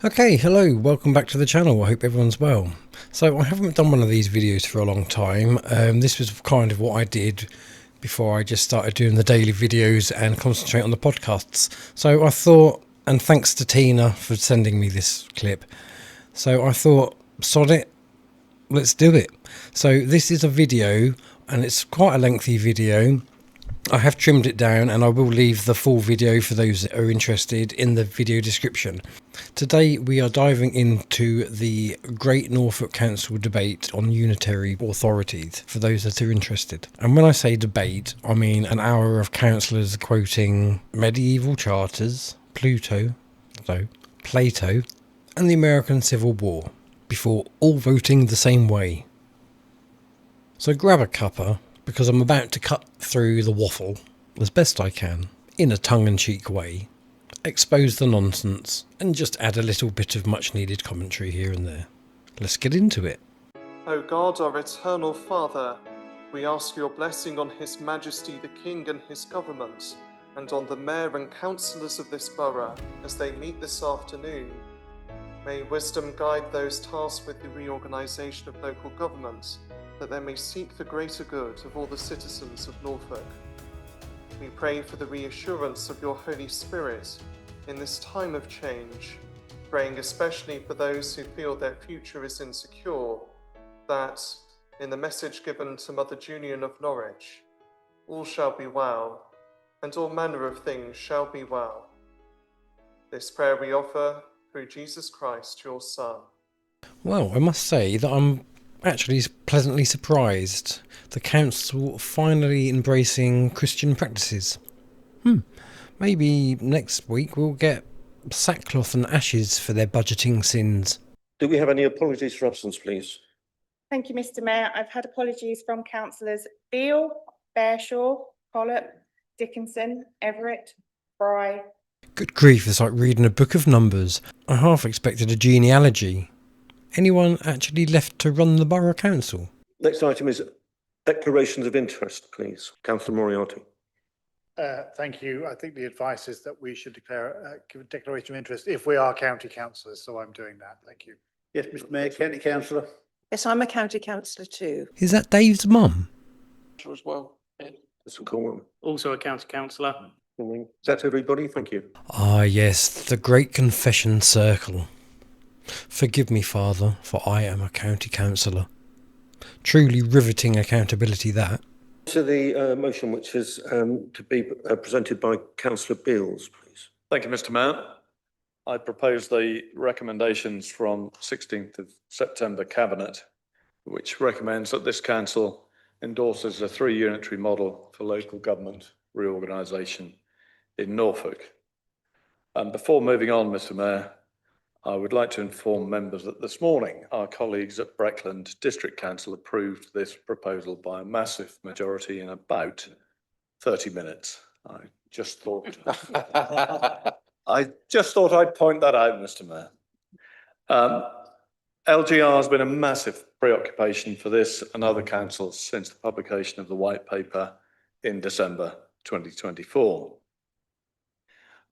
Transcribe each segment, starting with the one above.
Okay, hello, welcome back to the channel. I hope everyone's well. So I haven't done one of these videos for a long time. This was kind of what I did before I just started doing the daily videos and concentrate on the podcasts. So I thought, and thanks to Tina for sending me this clip. So I thought, sod it, let's do it. So this is a video and it's quite a lengthy video. I have trimmed it down and I will leave the full video for those that are interested in the video description. Today we are diving into the Great Norfolk Council debate on unitary authorities for those that are interested. And when I say debate, I mean an hour of councillors quoting medieval charters, Plato, and the American Civil War before all voting the same way. So grab a cuppa, because I'm about to cut through the waffle as best I can, in a tongue-in-cheek way, expose the nonsense, and just add a little bit of much-needed commentary here and there. Let's get into it. O God, our eternal Father, we ask your blessing on His Majesty the King and his government, and on the Mayor and councillors of this borough as they meet this afternoon. May wisdom guide those tasked with the reorganisation of local government, that they may seek the greater good of all the citizens of Norfolk. We pray for the reassurance of your Holy Spirit in this time of change, praying especially for those who feel their future is insecure, that, in the message given to Mother Julian of Norwich, all shall be well, and all manner of things shall be well. This prayer we offer through Jesus Christ, your Son. Well, I must say that I'm actually pleasantly surprised. The council finally embracing Christian practices. Maybe next week we'll get sackcloth and ashes for their budgeting sins. Do we have any apologies for absence, please? Thank you, Mr. Mayor. I've had apologies from councillors Beale, Bearshaw, Collop, Dickinson, Everett, Fry. Good grief, it's like reading a book of numbers. I half expected a genealogy. Anyone actually left to run the borough council? Next item is declarations of interest, please. Councillor Moriarty. Thank you. I think the advice is that we should give a declaration of interest if we are county councillors, so I'm doing that. Thank you. Yes, Mr. Mayor, county councillor. Yes, I'm a county councillor too. Is that Dave's mum? As well. That's a cool one. Also a county councillor. Is that everybody? Thank you. Ah, yes, the great confession circle. Forgive me, Father, for I am a county councillor. Truly riveting accountability, that. To the motion, which is to be presented by Councillor Beales, please. Thank you, Mr. Mayor. I propose the recommendations from 16th of September Cabinet, which recommends that this council endorses a 3-unitary model for local government reorganisation in Norfolk. And before moving on, Mr. Mayor, I would like to inform members that this morning our colleagues at Breckland District Council approved this proposal by a massive majority in about 30 minutes. I just thought I'd point that out, Mr. Mayor. LGR has been a massive preoccupation for this and other councils since the publication of the white paper in December 2024.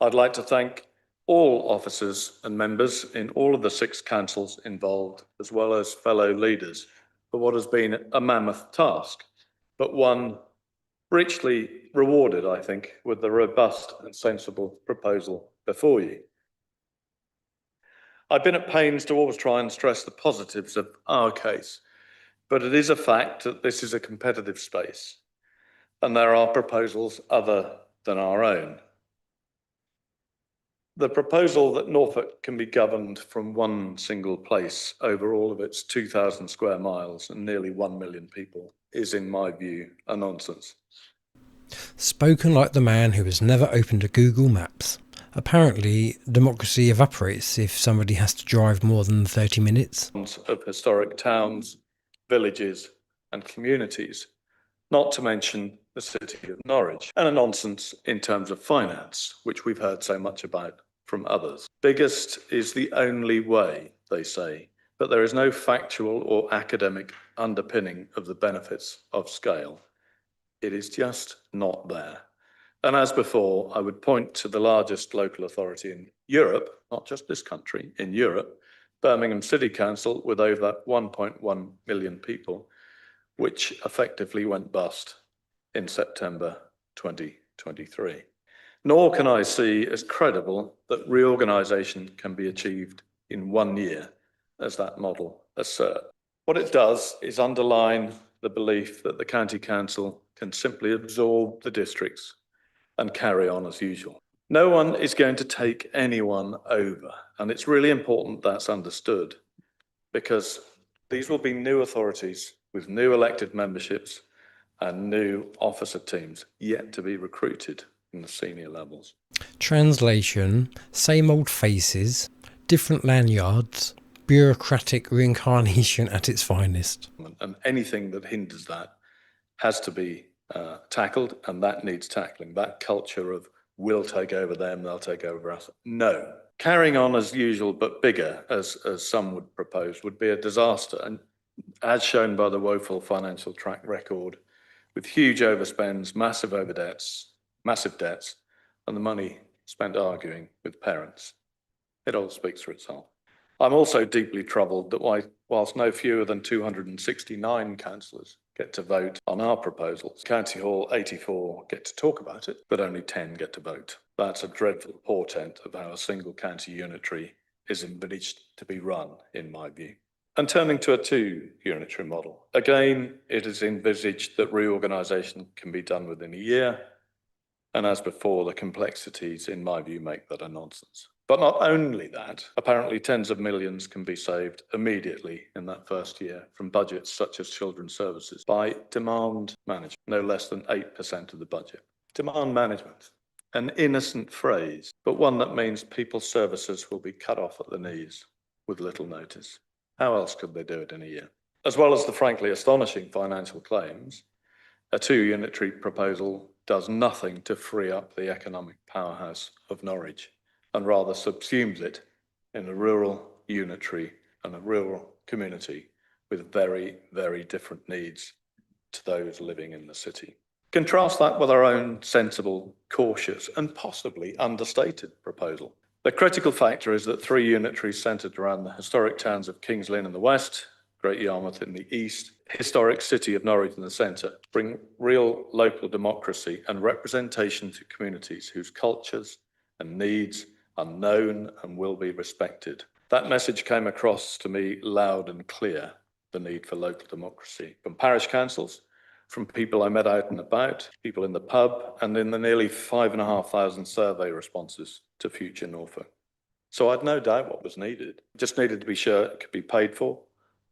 I'd like to thank all officers and members in all of the 6 councils involved, as well as fellow leaders, for what has been a mammoth task, but one richly rewarded, I think, with the robust and sensible proposal before you. I've been at pains to always try and stress the positives of our case, but it is a fact that this is a competitive space, and there are proposals other than our own. The proposal that Norfolk can be governed from one single place over all of its 2,000 square miles and nearly 1 million people is, in my view, a nonsense. Spoken like the man who has never opened a Google Maps. Apparently, democracy evaporates if somebody has to drive more than 30 minutes. Of historic towns, villages and communities, not to mention the city of Norwich, and a nonsense in terms of finance, which we've heard so much about from others. Biggest is the only way, they say, but there is no factual or academic underpinning of the benefits of scale. It is just not there. And as before, I would point to the largest local authority in Europe, not just this country, in Europe, Birmingham City Council, with over 1.1 million people, which effectively went bust in September 2023. Nor can I see as credible that reorganisation can be achieved in 1 year, as that model asserts. What it does is underline the belief that the county council can simply absorb the districts and carry on as usual. No one is going to take anyone over, and it's really important that's understood, because these will be new authorities with new elected memberships and new officer teams yet to be recruited in the senior levels. Translation: same old faces, different lanyards, bureaucratic reincarnation at its finest. And anything that hinders that has to be tackled, and that needs tackling. That culture of we'll take over them, they'll take over us. No. Carrying on as usual but bigger, as some would propose, would be a disaster, and as shown by the woeful financial track record, with huge overspends, massive debts, and the money spent arguing with parents. It all speaks for itself. I'm also deeply troubled that whilst no fewer than 269 councillors get to vote on our proposals, County Hall 84 get to talk about it, but only 10 get to vote. That's a dreadful portent of how a single county unitary is envisaged to be run, in my view. And turning to a two-unitary model, again, it is envisaged that reorganisation can be done within a year, and as before, the complexities, in my view, make that a nonsense. But not only that, apparently tens of millions can be saved immediately in that first year from budgets such as children's services by demand management, no less than 8% of the budget. Demand management, an innocent phrase, but one that means people's services will be cut off at the knees with little notice. How else could they do it in a year? As well as the frankly astonishing financial claims, a two-unitary proposal does nothing to free up the economic powerhouse of Norwich, and rather subsumes it in a rural unitary and a rural community with very, very different needs to those living in the city. Contrast that with our own sensible, cautious, and possibly understated proposal. The critical factor is that three unitaries centred around the historic towns of Kings Lynn in the west, Great Yarmouth in the east, historic city of Norwich in the centre, bring real local democracy and representation to communities whose cultures and needs are known and will be respected. That message came across to me loud and clear, the need for local democracy, from parish councils, from people I met out and about, people in the pub, and in the nearly 5,500 survey responses to Future Norfolk. So I'd no doubt what was needed. It just needed to be sure it could be paid for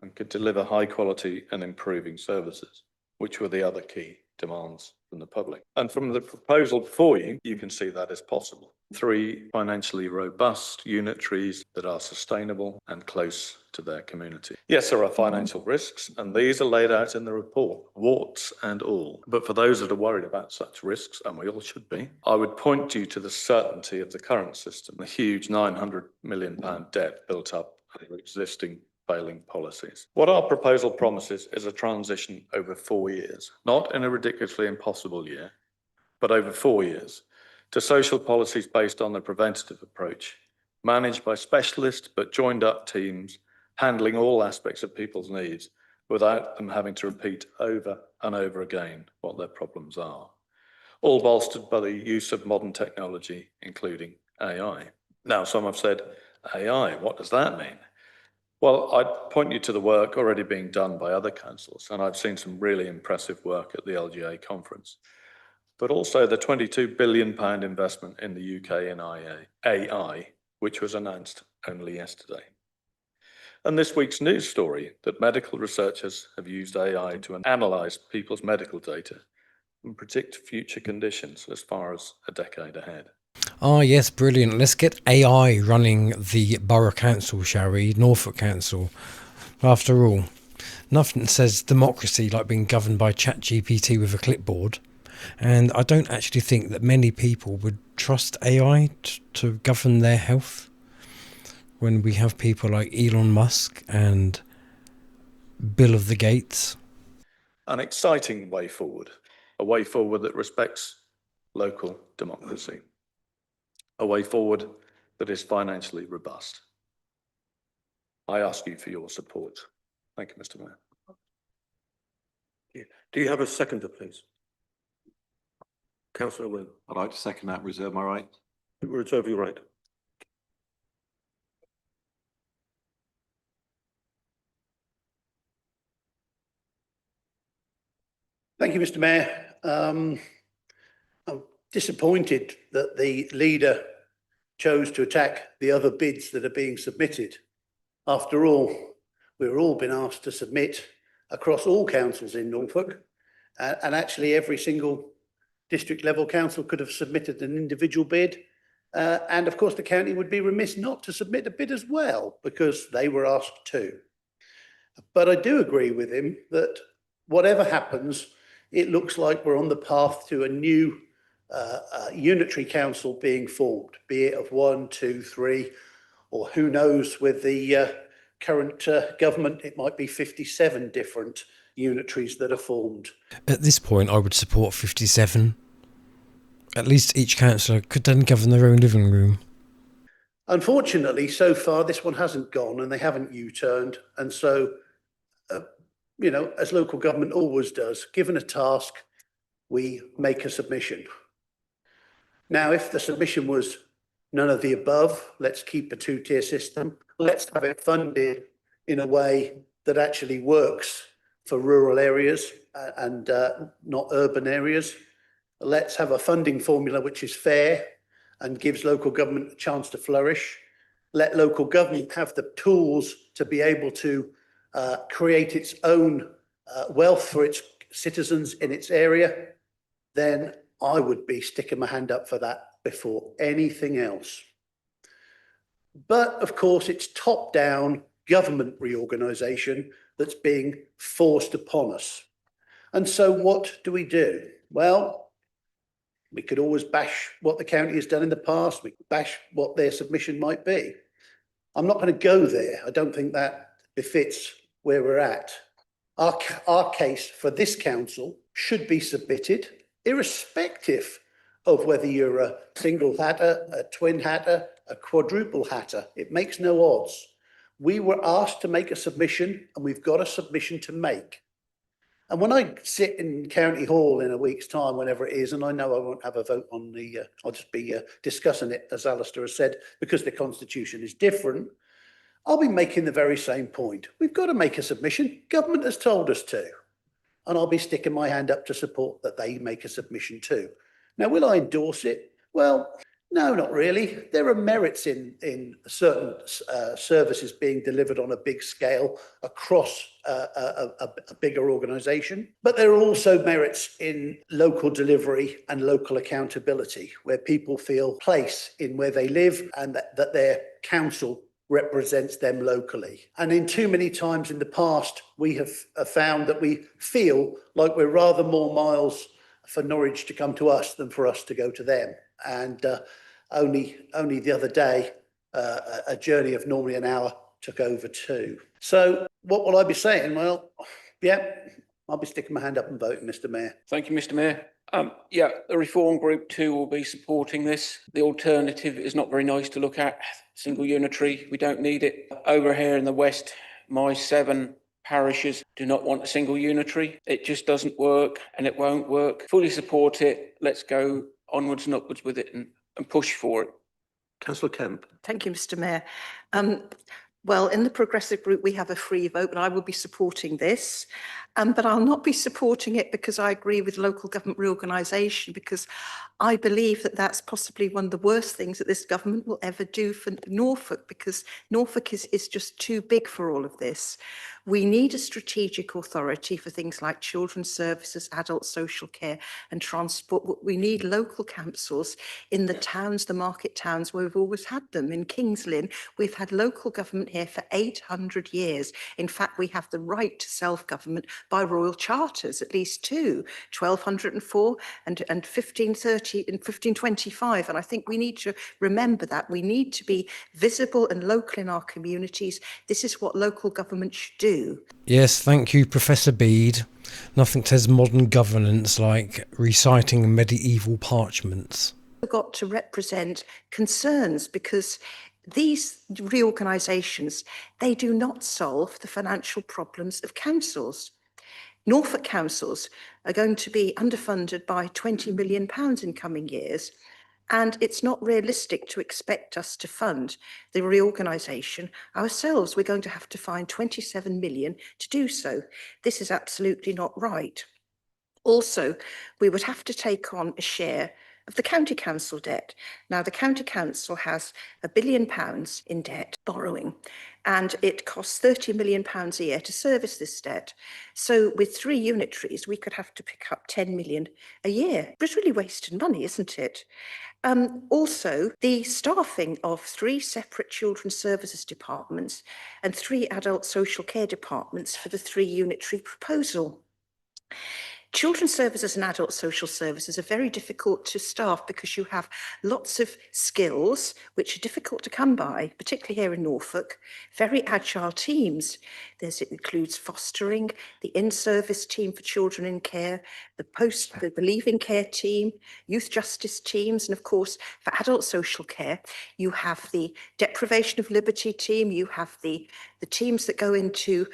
and could deliver high quality and improving services, which were the other key demands from the public. And from the proposal before you, you can see that is possible. Three financially robust unitaries that are sustainable and close to their community. Yes, there are financial risks, and these are laid out in the report, warts and all. But for those that are worried about such risks, and we all should be, I would point you to the certainty of the current system, the huge £900 million debt built up under existing failing policies. What our proposal promises is a transition over 4 years, not in a ridiculously impossible year, but over 4 years, to social policies based on the preventative approach, managed by specialist but joined up teams, handling all aspects of people's needs without them having to repeat over and over again what their problems are. All bolstered by the use of modern technology, including AI. Now, some have said, AI, what does that mean? Well, I'd point you to the work already being done by other councils, and I've seen some really impressive work at the LGA conference, but also the £22 billion investment in the UK in AI, which was announced only yesterday. And this week's news story that medical researchers have used AI to analyse people's medical data and predict future conditions as far as a decade ahead. Ah, yes, brilliant. Let's get AI running the borough council, shall we? Norfolk Council. After all, nothing says democracy like being governed by ChatGPT with a clipboard. And I don't actually think that many people would trust AI to govern their health when we have people like Elon Musk and Bill of the Gates. An exciting way forward, a way forward that respects local democracy. A way forward that is financially robust. I ask you for your support. Thank you, Mr. Mayor. Do you have a seconder, please? Councillor Will. I'd like to second that, reserve my right. Reserve your right. Thank you, Mr. Mayor. I'm disappointed that the leader chose to attack the other bids that are being submitted. After all, we've all been asked to submit across all councils in Norfolk, and actually every single district level council could have submitted an individual bid. And of course, the county would be remiss not to submit a bid as well, because they were asked to. But I do agree with him that whatever happens, it looks like we're on the path to a new unitary council being formed, be it of 1, 2, 3, or who knows, with the current government, it might be 57 different unitaries that are formed. At this point, I would support 57. At least each councillor could then govern their own living room. Unfortunately, so far, this one hasn't gone and they haven't U-turned. And so, you know, as local government always does, given a task, we make a submission. Now, if the submission was none of the above, let's keep a two-tier system. Let's have it funded in a way that actually works for rural areas and not urban areas. Let's have a funding formula which is fair and gives local government a chance to flourish. Let local government have the tools to be able to create its own wealth for its citizens in its area. Then I would be sticking my hand up for that before anything else. But of course, it's top-down government reorganisation that's being forced upon us. And so what do? Well, we could always bash what the county has done in the past. We could bash what their submission might be. I'm not going to go there. I don't think that befits where we're at. Our case for this council should be submitted, irrespective of whether you're a single hatter, a twin hatter, a quadruple hatter. It makes no odds. We were asked to make a submission and we've got a submission to make. And when I sit in County Hall in a week's time, whenever it is, and I know I won't have a vote on the, I'll just be discussing it, as Alistair has said, because the constitution is different, I'll be making the very same point. We've got to make a submission. Government has told us to. And I'll be sticking my hand up to support that they make a submission too. Now, will I endorse it? Well, no, not really. There are merits in certain services being delivered on a big scale across a bigger organisation. But there are also merits in local delivery and local accountability, where people feel place in where they live and that their council represents them locally. And in too many times in the past, we have found that we feel like we're rather more miles for Norwich to come to us than for us to go to them. And only the other day, a journey of normally an hour took over 2. So what will I be saying? Well, yeah, I'll be sticking my hand up and voting, Mr. Mayor. Thank you, Mr. Mayor. Yeah, the Reform Group 2 will be supporting this. The alternative is not very nice to look at. Single unitary, we don't need it. Over here in the West, my 7 parishes do not want a single unitary. It just doesn't work and it won't work. Fully support it. Let's go onwards and upwards with it and push for it. Councillor Kemp. Thank you, Mr. Mayor. Well, in the Progressive Group, we have a free vote, and I will be supporting this. But I'll not be supporting it because I agree with local government reorganisation, because I believe that that's possibly one of the worst things that this government will ever do for Norfolk, because Norfolk is just too big for all of this. We need a strategic authority for things like children's services, adult social care and transport. We need local councils in the towns, the market towns where we've always had them. In Kings Lynn, we've had local government here for 800 years. In fact, we have the right to self-government by royal charters, at least two, 1204 and 1530 and 1525. And I think we need to remember that. We need to be visible and local in our communities. This is what local government should do. Yes, thank you, Professor Bede. Nothing says modern governance like reciting medieval parchments. We've got to represent concerns, because these reorganisations, they do not solve the financial problems of councils. Norfolk councils are going to be underfunded by £20 million in coming years, and it's not realistic to expect us to fund the reorganisation ourselves. We're going to have to find 27 million to do so. This is absolutely not right. Also, we would have to take on a share of the county council debt. Now, the county council has £1 billion in debt borrowing, and it costs £30 million a year to service this debt. So with 3 unitaries, we could have to pick up 10 million a year. It's really wasted money, isn't it? Also, the staffing of 3 separate children's services departments and 3 adult social care departments for the 3 unitary proposal. Children's services and adult social services are very difficult to staff because you have lots of skills which are difficult to come by, particularly here in Norfolk, very agile teams. It includes fostering, the in-service team for children in care, the leaving care team, youth justice teams, and of course, for adult social care, you have the deprivation of liberty team, you have the teams that go into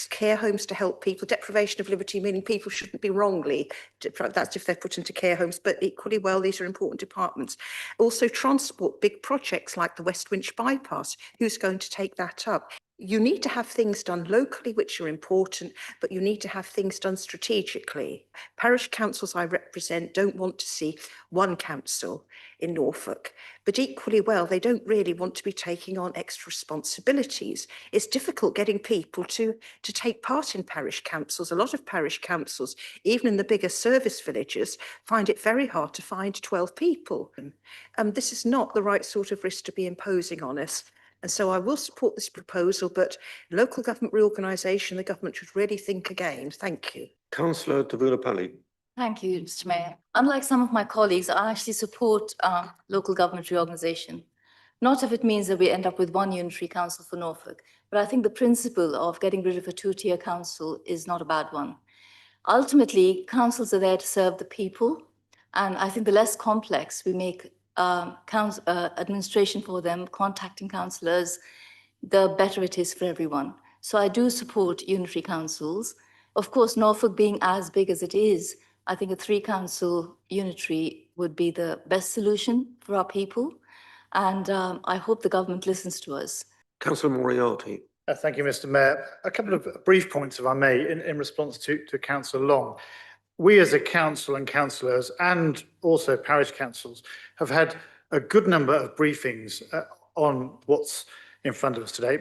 care homes to help people. Deprivation of liberty meaning people shouldn't be wrongly, that's if they're put into care homes, but equally well, these are important departments. Also transport, big projects like the West Winch bypass, who's going to take that up? You need to have things done locally, which are important, but you need to have things done strategically. Parish councils I represent don't want to see one council in Norfolk, but equally well, they don't really want to be taking on extra responsibilities. It's difficult getting people to take part in parish councils. A lot of parish councils, even in the bigger service villages, find it very hard to find 12 people. This is not the right sort of risk to be imposing on us. And so I will support this proposal, but local government reorganisation, the government should really think again. Thank you. Councillor Davula-Pally. Thank you, Mr. Mayor. Unlike some of my colleagues, I actually support local government reorganisation. Not if it means that we end up with 1 unitary council for Norfolk, but I think the principle of getting rid of a 2-tier council is not a bad one. Ultimately, councils are there to serve the people, and I think the less complex we make administration for them, contacting councillors, the better it is for everyone. So I do support unitary councils. Of course, Norfolk being as big as it is, I think a 3-council unitary would be the best solution for our people. And I hope the government listens to us. Councillor Moriarty. Thank you, Mr. Mayor. A couple of brief points, if I may, in response to Councillor Long. We as a council and councillors and also parish councils have had a good number of briefings on what's in front of us today.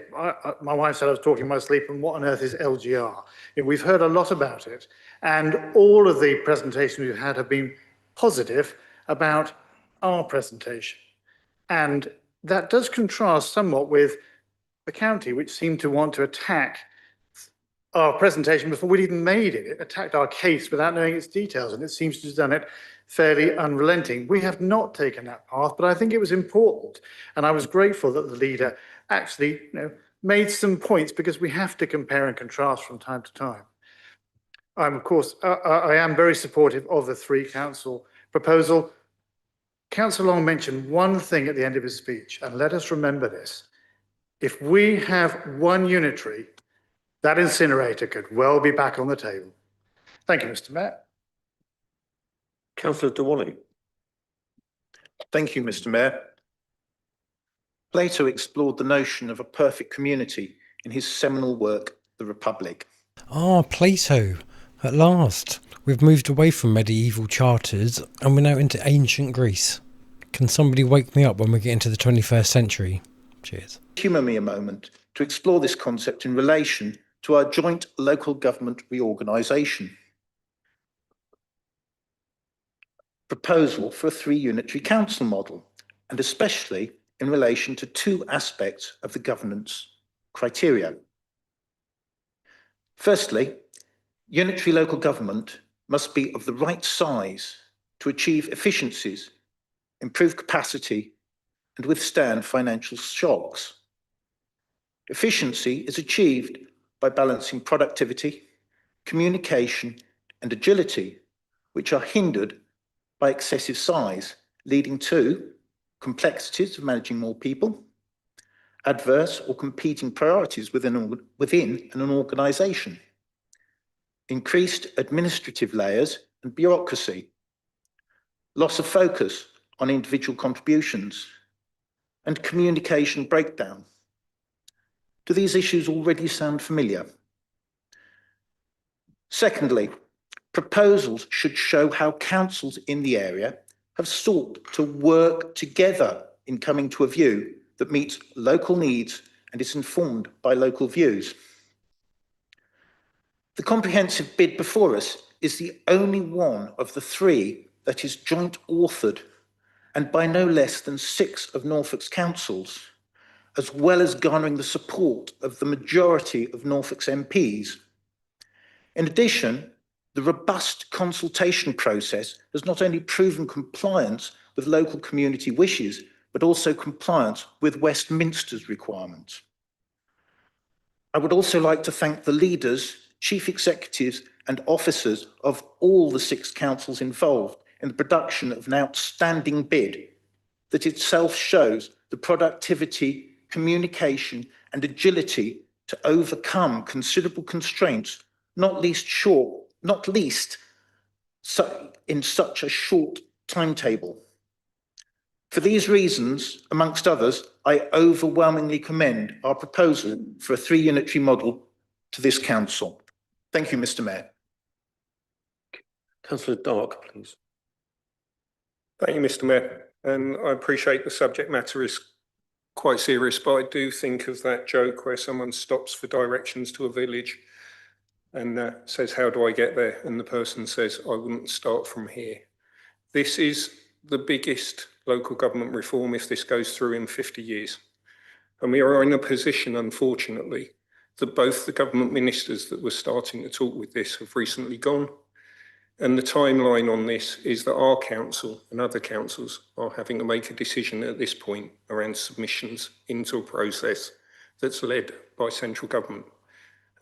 My wife said I was talking in my sleep, and what on earth is LGR? We've heard a lot about it, and all of the presentations we've had have been positive about our presentation. And that does contrast somewhat with the county, which seemed to want to attack our presentation before we'd even made it. It attacked our case without knowing its details, and it seems to have done it fairly unrelenting. We have not taken that path, but I think it was important, and I was grateful that the leader actually made some points, because we have to compare and contrast from time to time. Of course, I am very supportive of the 3-council proposal. Councillor Long mentioned one thing at the end of his speech, and let us remember this. If we have 1 unitary, that incinerator could well be back on the table. Thank you, Mr. Mayor. Councillor Dewally. Thank you, Mr. Mayor. Plato explored the notion of a perfect community in his seminal work, The Republic. Ah, Plato. At last. We've moved away from medieval charters and we're now into ancient Greece. Can somebody wake me up when we get into the 21st century? Cheers. Humour me a moment to explore this concept in relation to our joint local government reorganisation. Proposal for a 3-unitary council model, and especially in relation to 2 aspects of the governance criteria. Firstly, Unitary local government must be of the right size to achieve efficiencies, improve capacity, and withstand financial shocks. Efficiency is achieved by balancing productivity, communication, and agility, which are hindered by excessive size, leading to complexities of managing more people, adverse or competing priorities within an organisation, increased administrative layers and bureaucracy, loss of focus on individual contributions, and communication breakdown. Do these issues already sound familiar? Secondly, proposals should show how councils in the area have sought to work together in coming to a view that meets local needs and is informed by local views. The comprehensive bid before us is the only one of the three that is joint authored and by no less than 6 of Norfolk's councils, as well as garnering the support of the majority of Norfolk's MPs. In addition, the robust consultation process has not only proven compliance with local community wishes, but also compliance with Westminster's requirements. I would also like to thank the leaders, chief executives, and officers of all the 6 councils involved in the production of an outstanding bid that itself shows the productivity, communication, and agility to overcome considerable constraints, not least in such a short timetable. For these reasons, amongst others, I overwhelmingly commend our proposal for a 3 unitary model to this council. Thank you, Mr. Mayor. Councillor Dark, please. Thank you, Mr. Mayor. And I appreciate the subject matter is quite serious, but I do think of that joke where someone stops for directions to a village and says, "How do I get there?" And the person says, "I wouldn't start from here." This is the biggest local government reform, if this goes through, in 50 years. And we are in a position, unfortunately, that both the government ministers that were starting to talk with this have recently gone. And the timeline on this is that our council and other councils are having to make a decision at this point around submissions into a process that's led by central government.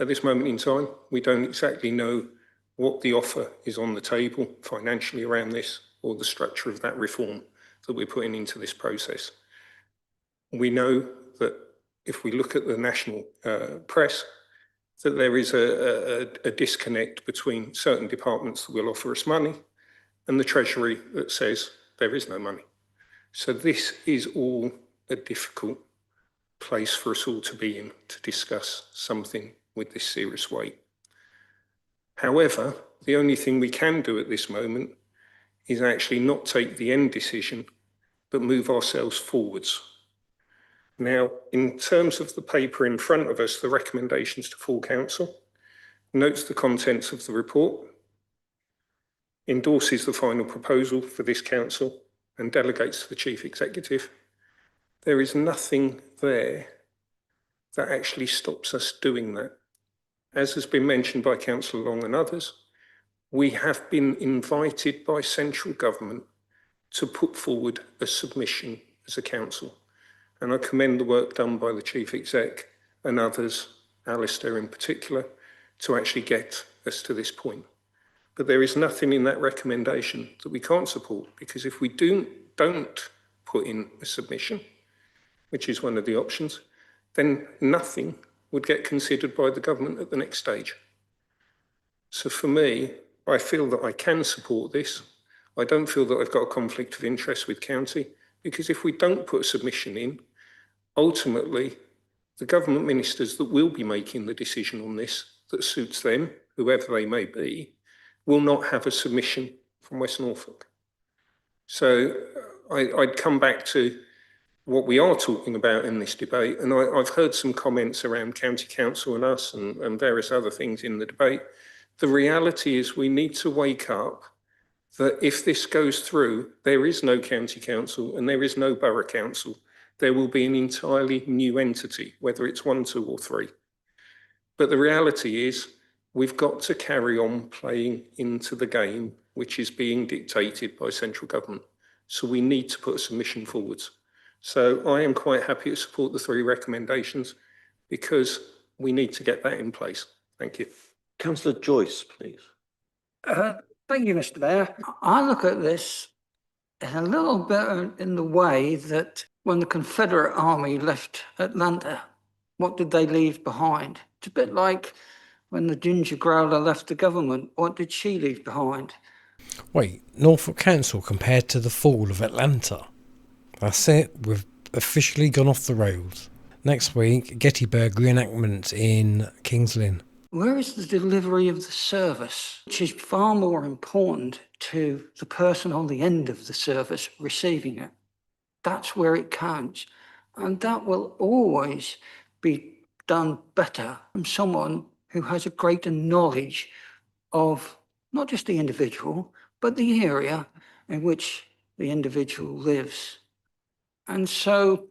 At this moment in time, we don't exactly know what the offer is on the table financially around this or the structure of that reform that we're putting into this process. We know that if we look at the national press, that there is a disconnect between certain departments that will offer us money and the Treasury that says there is no money. So this is all a difficult place for us all to be in to discuss something with this serious weight. However, the only thing we can do at this moment is actually not take the end decision, but move ourselves forwards. Now, in terms of the paper in front of us, the recommendations to full council, notes the contents of the report, endorses the final proposal for this council, and delegates to the chief executive. There is nothing there that actually stops us doing that. As has been mentioned by Councillor Long and others, we have been invited by central government to put forward a submission as a council. And I commend the work done by the chief exec and others, Alistair in particular, to actually get us to this point. But there is nothing in that recommendation that we can't support, because if we don't put in a submission, which is one of the options, then nothing would get considered by the government at the next stage. So for me, I feel that I can support this. I don't feel that I've got a conflict of interest with county, because if we don't put a submission in, ultimately, the government ministers that will be making the decision on this that suits them, whoever they may be, will not have a submission from West Norfolk. So I'd come back to what we are talking about in this debate, and I've heard some comments around county council and us and various other things in the debate. The reality is we need to wake up that if this goes through, there is no county council and there is no borough council. There will be an entirely new entity, whether it's 1, 2 or 3. But the reality is We've got to carry on playing into the game which is being dictated by central government. So we need to put a submission forwards. So I am quite happy to support the 3 recommendations because we need to get that in place. Thank you. Councillor Joyce, please. Thank you, Mr. Mayor. I look at this in a little bit in the way that when the Confederate Army left Atlanta, what did they leave behind? It's a bit like when the Ginger Growler left the government, what did she leave behind? Wait, Norfolk Council compared to the fall of Atlanta. That's it, we've officially gone off the rails. Next week, Gettysburg reenactment in King's Lynn. Where is the delivery of the service, which is far more important to the person on the end of the service receiving it? That's where it counts. And that will always be done better from someone who has a greater knowledge of not just the individual, but the area in which the individual lives. And so,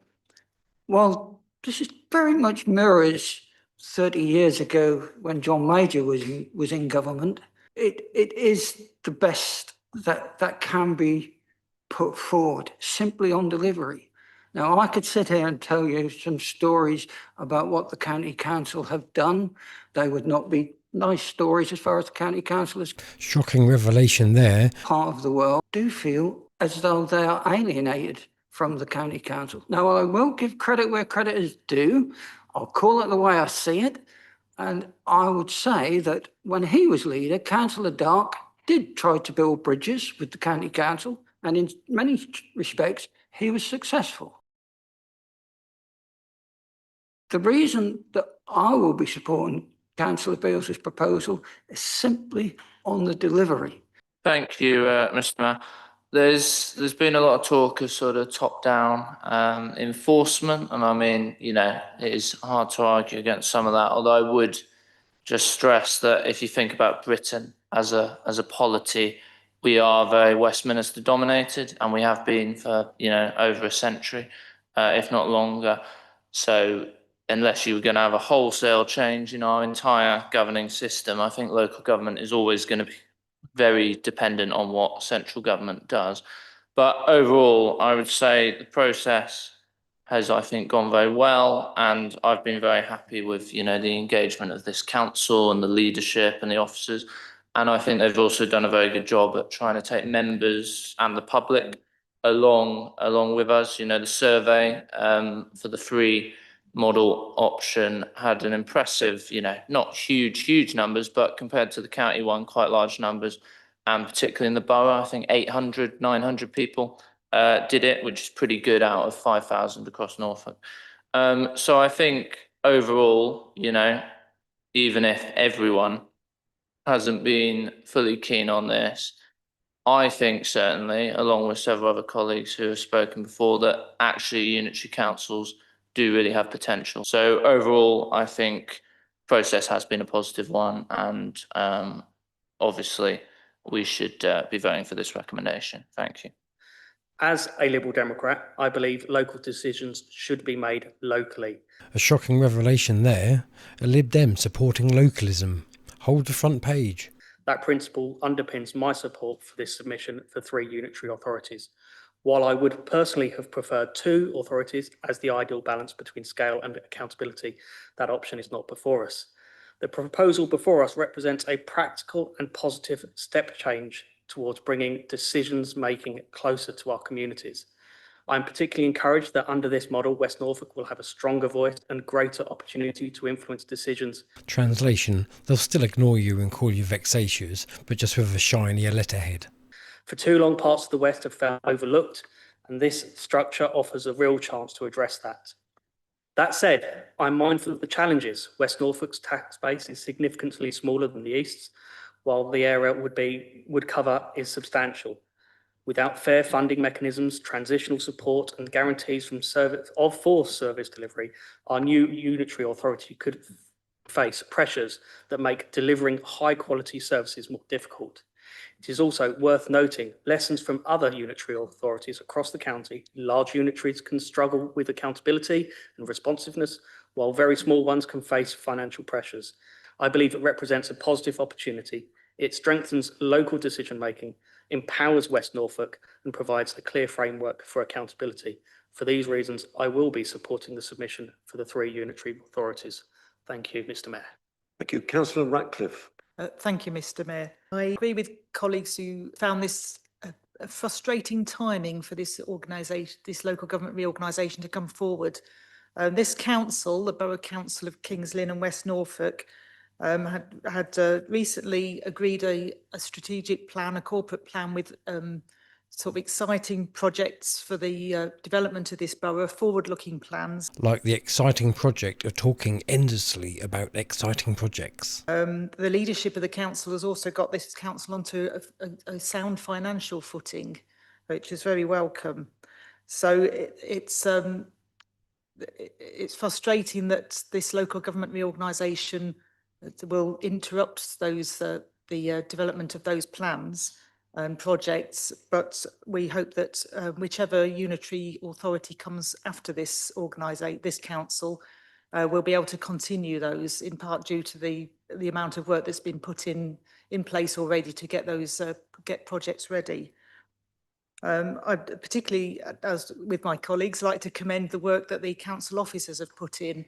while this is very much mirrors 30 years ago when John Major was in government, it is the best that can be put forward simply on delivery. Now, I could sit here and tell you some stories about what the county council have done. They would not be nice stories as far as the county council is. Shocking revelation there. Part of the world do feel as though they are alienated from the county council. Now, I will give credit where credit is due. I'll call it the way I see it. And I would say that when he was leader, Councillor Dark did try to build bridges with the county council. And in many respects, he was successful. The reason that I will be supporting Councillor Beals's proposal is simply on the delivery. Thank you, Mr. Mayor. There's been a lot of talk of sort of top-down enforcement, and I mean, you know, it is hard to argue against some of that. Although I would just stress that if you think about Britain as a polity, we are very Westminster dominated, and we have been for over a century, if not longer. So unless you were going to have a wholesale change in our entire governing system, I think local government is always going to be very dependent on what central government does. But overall, I would say the process has, I think, gone very well, and I've been very happy with, the engagement of this council and the leadership and the officers. And I think they've also done a very good job at trying to take members and the public along with us. The survey for the free model option had an impressive, not huge numbers, but compared to the county one, quite large numbers. And particularly in the borough, I think 800, 900 people did it, which is pretty good out of 5,000 across Norfolk. So I think overall, even if everyone hasn't been fully keen on this, I think certainly, along with several other colleagues who have spoken before, that actually unitary councils do really have potential. So overall, I think process has been a positive one, and obviously we should be voting for this recommendation. Thank you. As a Liberal Democrat, I believe local decisions should be made locally. A shocking revelation there. A Lib Dem supporting localism. Hold the front page. That principle underpins my support for this submission for 3 unitary authorities. While I would personally have preferred 2 authorities as the ideal balance between scale and accountability, that option is not before us. The proposal before us represents a practical and positive step change towards bringing decisions making closer to our communities. I'm particularly encouraged that under this model, West Norfolk will have a stronger voice and greater opportunity to influence decisions. Translation, they'll still ignore you and call you vexatious, but just with a shinier letterhead. For too long, parts of the West have felt overlooked, and this structure offers a real chance to address that. That said, I'm mindful of the challenges. West Norfolk's tax base is significantly smaller than the East's, while the area would cover is substantial. Without fair funding mechanisms, transitional support, and guarantees from forced service delivery, our new unitary authority could face pressures that make delivering high-quality services more difficult. It is also worth noting lessons from other unitary authorities across the county. Large unitaries can struggle with accountability and responsiveness, while very small ones can face financial pressures. I believe it represents a positive opportunity. It strengthens local decision-making, empowers West Norfolk, and provides a clear framework for accountability. For these reasons, I will be supporting the submission for the 3 unitary authorities. Thank you, Mr. Mayor. Thank you. Councillor Ratcliffe. Thank you, Mr. Mayor. I agree with colleagues who found this a frustrating timing for this organisation, this local government reorganisation to come forward. This council, the Borough Council of Kings Lynn and West Norfolk, had recently agreed a strategic plan, a corporate plan with sort of exciting projects for the development of this borough, forward-looking plans. Like the exciting project of talking endlessly about exciting projects. The leadership of the council has also got this council onto a sound financial footing, which is very welcome. So it's frustrating that this local government reorganisation will interrupt those the development of those plans and projects, but we hope that whichever unitary authority comes after this council will be able to continue those, in part due to the amount of work that's been put in place already to get those get projects ready. I'd particularly, as with my colleagues, like to commend the work that the council officers have put in,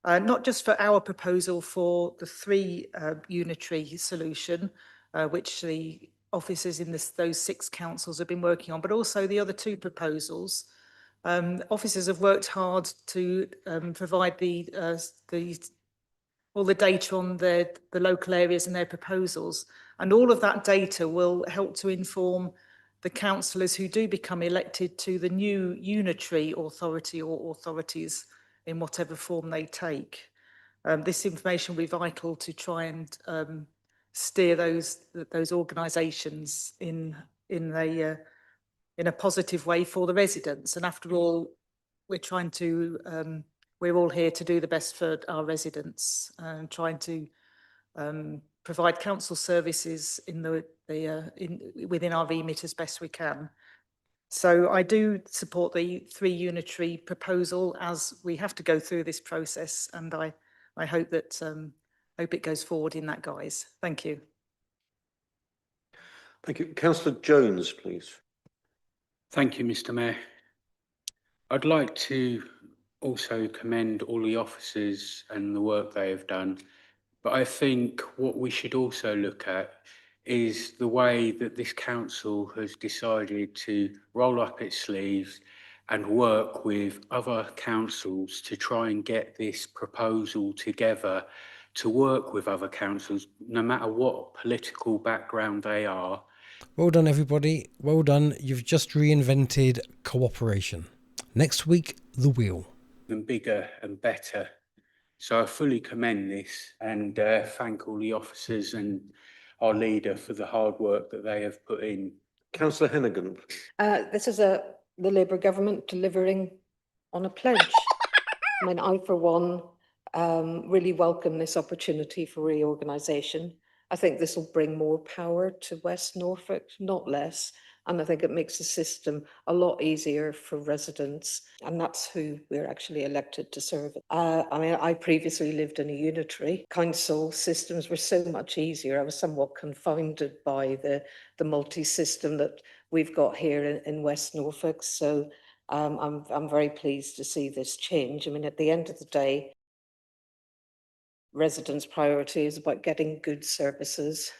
not just for our proposal for the 3 unitary solution, which the officers in those 6 councils have been working on, but also the other 2 proposals. Officers have worked hard to provide all the data on the local areas and their proposals, and all of that data will help to inform the councillors who do become elected to the new unitary authority or authorities in whatever form they take. This information will be vital to try and steer those organisations in a positive way for the residents. And after all, we're all here to do the best for our residents and trying to provide council services within our remit as best we can. So I do support the 3 unitary proposal as we have to go through this process, and I hope that it goes forward in that guise. Thank you. Thank you. Councillor Jones, please. Thank you, Mr. Mayor. I'd like to also commend all the officers and the work they have done, but I think what we should also look at is the way that this council has decided to roll up its sleeves and work with other councils to try and get this proposal together, to work with other councils, no matter what political background they are. Well done, everybody. Well done. You've just reinvented cooperation. Next week, the wheel. And bigger and better. So I fully commend this and thank all the officers and our leader for the hard work that they have put in. Councillor Hennigan. This is the Labour government delivering on a pledge. I mean, I, for one, really welcome this opportunity for reorganisation. I think this will bring more power to West Norfolk, not less. And I think it makes the system a lot easier for residents. And that's who we're actually elected to serve. I mean, I previously lived in a unitary. Council systems were so much easier. I was somewhat confounded by the multi-system that we've got here in West Norfolk. So I'm very pleased to see this change. I mean, at the end of the day, residents' priority is about getting good services.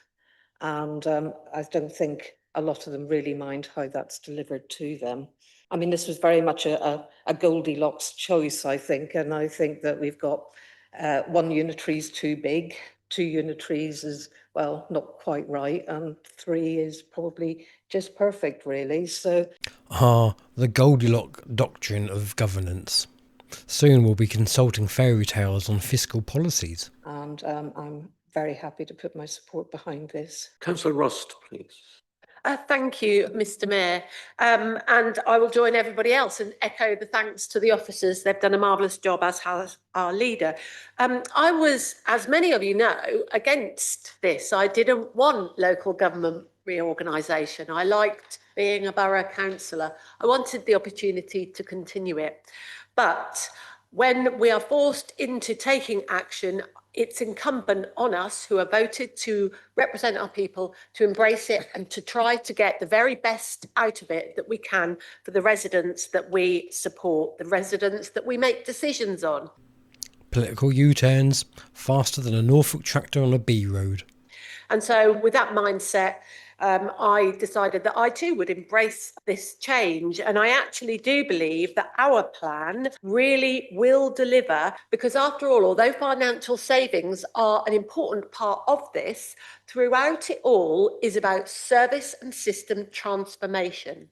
And I don't think a lot of them really mind how that's delivered to them. I mean, this was very much a Goldilocks choice, I think. And I think that we've got 1 unitary is too big, 2 unitaries is, well, not quite right. And 3 is probably just perfect, really. So, the Goldilocks doctrine of governance. Soon we'll be consulting fairy tales on fiscal policies. And I'm very happy to put my support behind this. Councillor Rust, please. Thank you, Mr. Mayor. And I will join everybody else and echo the thanks to the officers. They've done a marvellous job, as has our leader. I was, as many of you know, against this. I didn't want local government reorganisation. I liked being a borough councillor. I wanted the opportunity to continue it. But when we are forced into taking action, it's incumbent on us who are voted to represent our people to embrace it and to try to get the very best out of it that we can for the residents that we support, the residents that we make decisions on. Political U-turns, faster than a Norfolk tractor on a B road. And so with that mindset, I decided that I too would embrace this change. And I actually do believe that our plan really will deliver, because after all, although financial savings are an important part of this, throughout it all is about service and system transformation.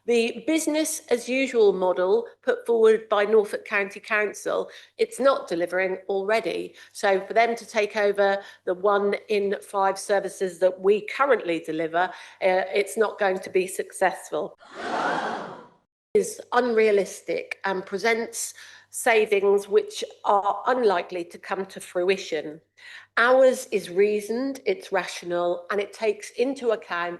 The business as usual model put forward by Norfolk County Council, it's not delivering already. So for them to take over the 1 in 5 services that we currently deliver, it's not going to be successful. It is unrealistic and presents savings which are unlikely to come to fruition. Ours is reasoned, it's rational, and it takes into account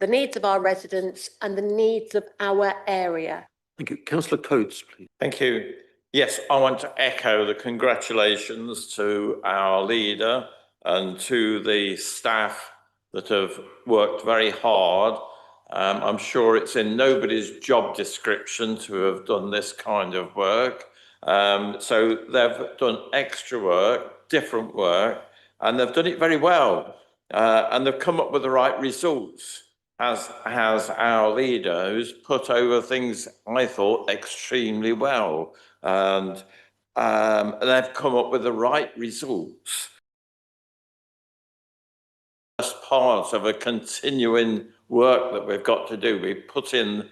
the needs of our residents and the needs of our area. Thank you. Councillor Coates, please. Thank you. Yes, I want to echo the congratulations to our leader and to the staff that have worked very hard. I'm sure it's in nobody's job description to have done this kind of work. So they've done extra work, different work, and they've done it very well. And they've come up with the right results, as has our leader, who's put over things, I thought, extremely well. And they've come up with the right results. As part of a continuing work that we've got to do, we put in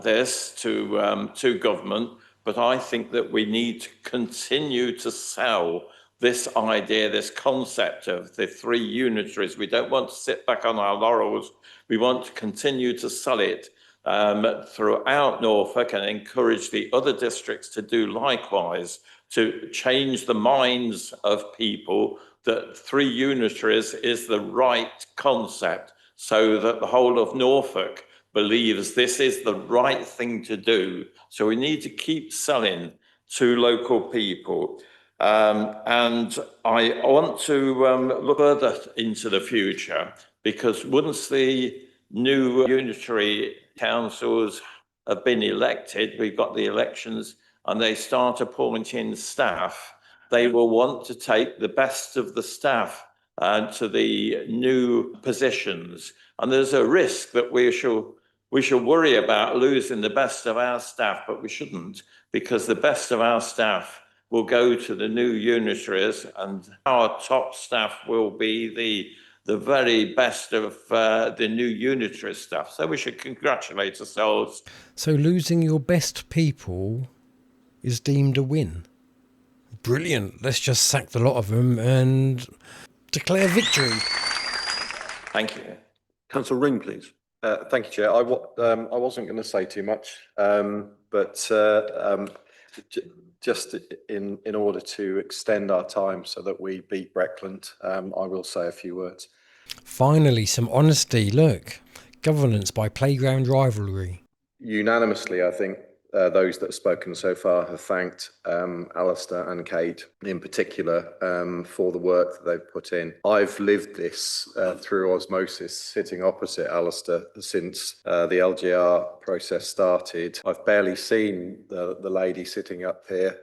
this to government, but I think that we need to continue to sell this idea, this concept of the 3 unitaries. We don't want to sit back on our laurels. We want to continue to sell it throughout Norfolk and encourage the other districts to do likewise, to change the minds of people that 3 unitaries is the right concept, so that the whole of Norfolk believes this is the right thing to do. So we need to keep selling to local people. And I want to look further into the future, because once the new unitary councils have been elected, we've got the elections, and they start appointing staff, they will want to take the best of the staff to the new positions. And there's a risk that we shall worry about losing the best of our staff, but we shouldn't, because the best of our staff will go to the new unitaries, and our top staff will be the very best of the new unitary staff. So we should congratulate ourselves. So losing your best people is deemed a win. Brilliant. Let's just sack the lot of them and declare victory. Thank you. Councillor Ring, please. Thank you, Chair. I wasn't going to say too much, but just in order to extend our time so that we beat Breckland, I will say a few words. Finally, some honesty. Look, governance by playground rivalry. Unanimously, I think those that have spoken so far have thanked Alistair and Kate in particular for the work that they've put in. I've lived this through osmosis, sitting opposite Alistair since the LGR process started. I've barely seen the lady sitting up here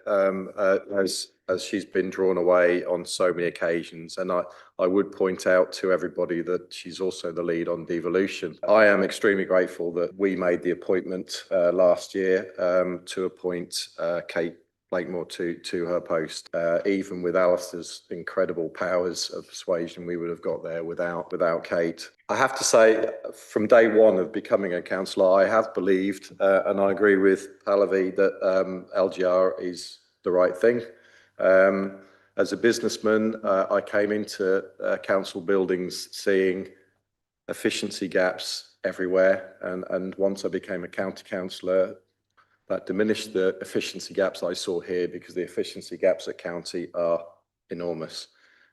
as she's been drawn away on so many occasions. And I would point out to everybody that she's also the lead on devolution. I am extremely grateful that we made the appointment last year to appoint Kate Blakemore to her post. Even with Alistair's incredible powers of persuasion, we would have got there without Kate. I have to say, from day one of becoming a councillor, I have believed, and I agree with Pallavi, that LGR is the right thing. As a businessman, I came into council buildings seeing efficiency gaps everywhere, and once I became a county councillor, that diminished the efficiency gaps I saw here, because the efficiency gaps at county are enormous.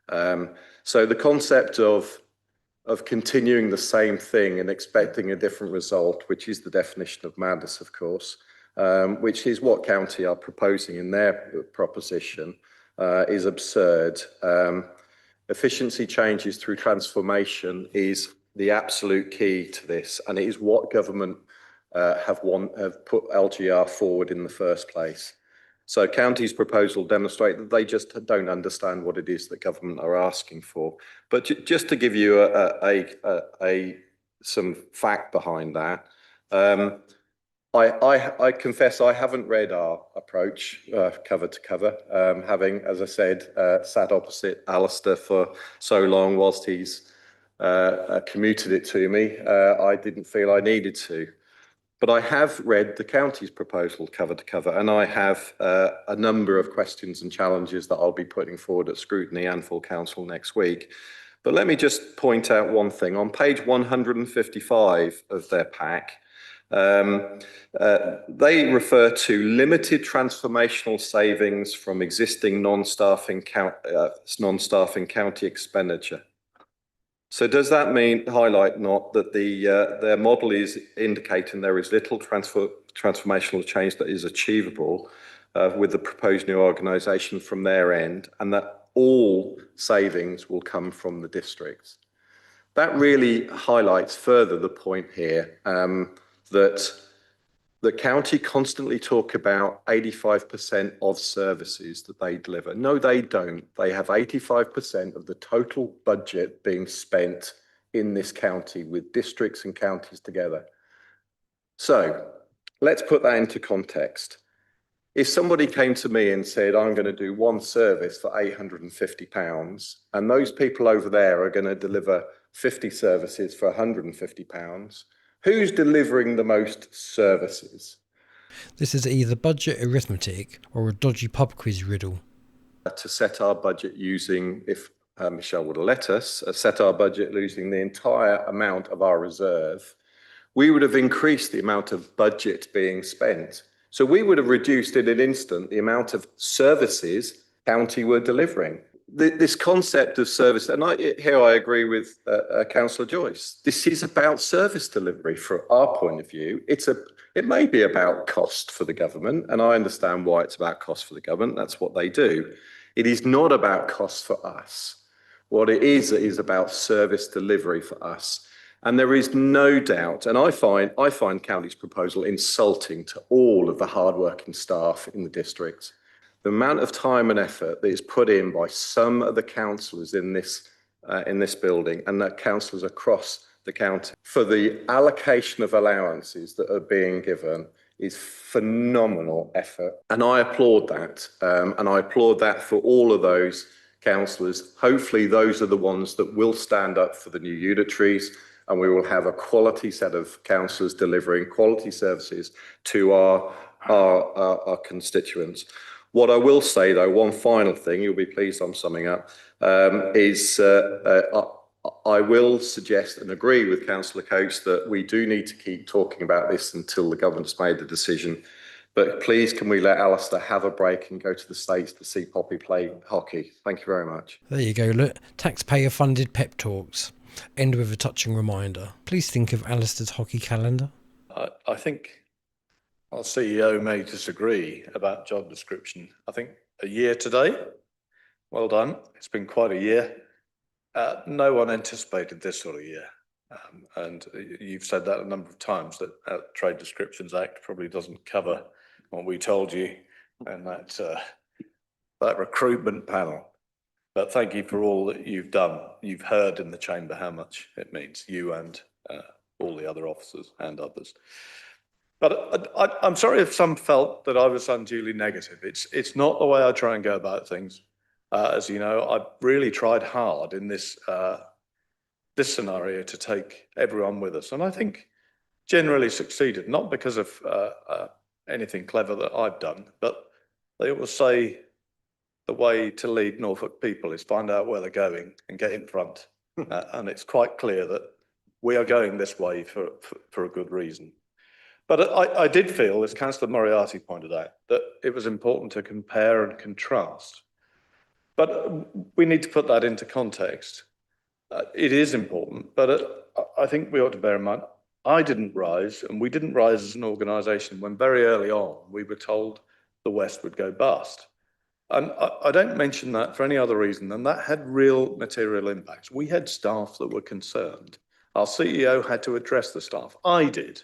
So the concept of continuing the same thing and expecting a different result, which is the definition of madness, of course, which is what county are proposing in their proposition, is absurd. Efficiency changes through transformation is the absolute key to this, and it is what government have put LGR forward in the first place. So county's proposal demonstrate that they just don't understand what it is that government are asking for. But just to give you some fact behind that, I confess I haven't read our approach cover to cover, having, as I said, sat opposite Alistair for so long whilst he's commuted it to me. I didn't feel I needed to. But I have read the county's proposal cover to cover, and I have a number of questions and challenges that I'll be putting forward at scrutiny and full council next week. But let me just point out one thing. On page 155 of their pack, they refer to limited transformational savings from existing non-staffing county expenditure. So does that mean, highlight not, that their model is indicating there is little transformational change that is achievable with the proposed new organisation from their end, and that all savings will come from the districts? That really highlights further the point here that the county constantly talk about 85% of services that they deliver. No, they don't. They have 85% of the total budget being spent in this county with districts and counties together. So let's put that into context. If somebody came to me and said, I'm going to do one service for £850, and those people over there are going to deliver 50 services for £150, who's delivering the most services? This is either budget arithmetic or a dodgy pub quiz riddle. To set our budget using, if Michelle would have let us, set our budget using the entire amount of our reserve, we would have increased the amount of budget being spent. So we would have reduced in an instant the amount of services county were delivering. This concept of service, and here I agree with Councillor Joyce, this is about service delivery from our point of view. It may be about cost for the government, and I understand why it's about cost for the government. That's what they do. It is not about cost for us. What it is about service delivery for us. And there is no doubt, and I find county's proposal insulting to all of the hardworking staff in the district. The amount of time and effort that is put in by some of the councillors in this building and the councillors across the county for the allocation of allowances that are being given is phenomenal effort. And I applaud that. And I applaud that for all of those councillors. Hopefully those are the ones that will stand up for the new unitaries, and we will have a quality set of councillors delivering quality services to our constituents. What I will say, though, one final thing, you'll be pleased I'm summing up, is I will suggest and agree with Councillor Coates that we do need to keep talking about this until the government's made the decision. But please, can we let Alistair have a break and go to the States to see Poppy play hockey? Thank you very much. There you go, look, taxpayer-funded pep talks. End with a touching reminder. Please think of Alistair's hockey calendar. I think our CEO may disagree about job description. I think a year today, well done. It's been quite a year. No one anticipated this sort of year. And you've said that a number of times, that Trade Descriptions Act probably doesn't cover what we told you and that recruitment panel. But thank you for all that you've done. You've heard in the chamber how much it means, you and all the other officers and others. But I'm sorry if some felt that I was unduly negative. It's not the way I try and go about things. As you know, I've really tried hard in this scenario to take everyone with us, and I think generally succeeded, not because of anything clever that I've done, but they always say the way to lead Norfolk people is find out where they're going and get in front. And it's quite clear that we are going this way for a good reason. But I did feel, as Councillor Moriarty pointed out, that it was important to compare and contrast. But we need to put that into context. It is important, but I think we ought to bear in mind, I didn't rise, and we didn't rise as an organisation when very early on we were told the West would go bust. And I don't mention that for any other reason than that had real material impacts. We had staff that were concerned. Our CEO had to address the staff. I did,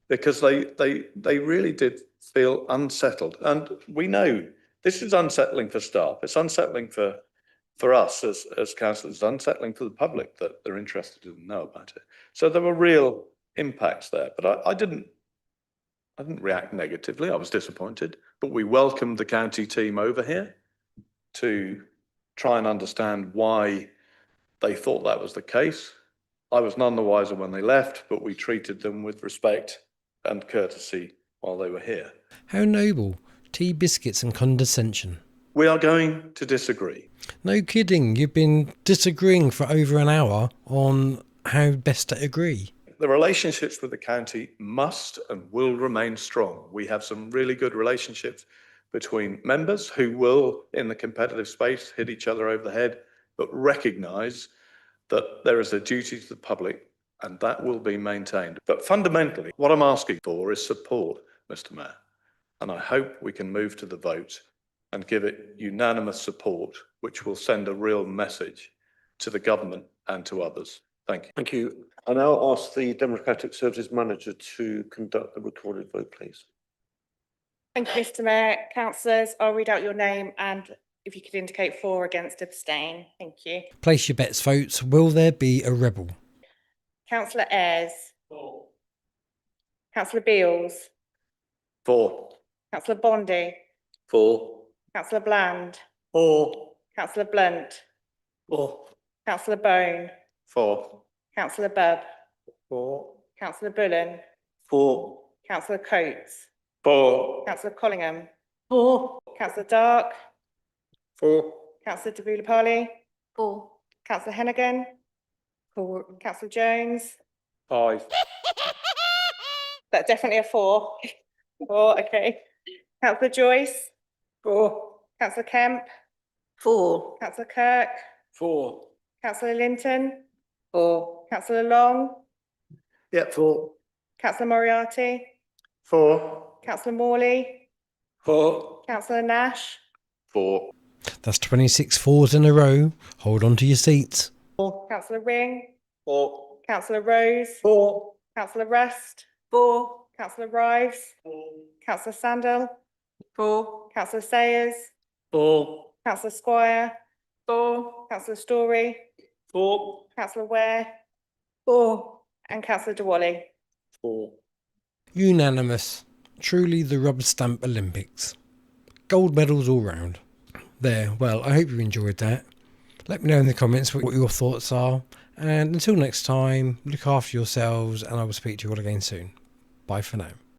because they really did feel unsettled. And we know this is unsettling for staff. It's unsettling for us as councillors, it's unsettling for the public that they're interested to know about it. So there were real impacts there, but I didn't react negatively. I was disappointed, but we welcomed the county team over here to try and understand why they thought that was the case. I was none the wiser when they left, but we treated them with respect and courtesy while they were here. How noble. Tea, biscuits and condescension. We are going to disagree. No kidding. You've been disagreeing for over an hour on how best to agree. The relationships with the county must and will remain strong. We have some really good relationships between members who will, in the competitive space, hit each other over the head, but recognise that there is a duty to the public and that will be maintained. But fundamentally, what I'm asking for is support, Mr. Mayor. And I hope we can move to the vote and give it unanimous support, which will send a real message to the government and to others. Thank you. Thank you. I now ask the Democratic Services Manager to conduct the recorded vote, please. Thank you, Mr. Mayor. Councillors, I'll read out your name and if you could indicate for, against, abstain. Thank you. Place your bets, votes. Will there be a rebel? Councillor Ayres. For. Councillor Beales. For. Councillor Bondi. For. Councillor Bland. For. Councillor Blunt. For. Councillor Bone. For. Councillor Bubb. For. Councillor Bullen. For. Councillor Coates. For. Councillor Collingham. For. Councillor Dark. For. Councillor Dabula-Parley. For. Councillor Hennigan. For. Councillor Jones. 5. That's definitely a 4. 4, okay. Councillor Joyce. 4. Councillor Kemp. 4. Councillor Kirk. 4. Councillor Linton. 4. Councillor Long. Yeah, 4. Councillor Moriarty. 4. Councillor Morley. 4. Councillor Nash. 4. That's 26 fours in a row. Hold on to your seats. 4. Councillor Ring. 4. Councillor Rose. 4. Councillor Rust. 4. Councillor Rives. 4. Councillor Sandal. 4. Councillor Sayers. 4. Councillor Squire. 4. Councillor Story. 4. Councillor Ware. 4. And Councillor Dewally. 4. Unanimous. Truly the rubber stamp Olympics. Gold medals all round. There, well, I hope you enjoyed that. Let me know in the comments what your thoughts are. And until next time, look after yourselves and I will speak to you all again soon. Bye for now.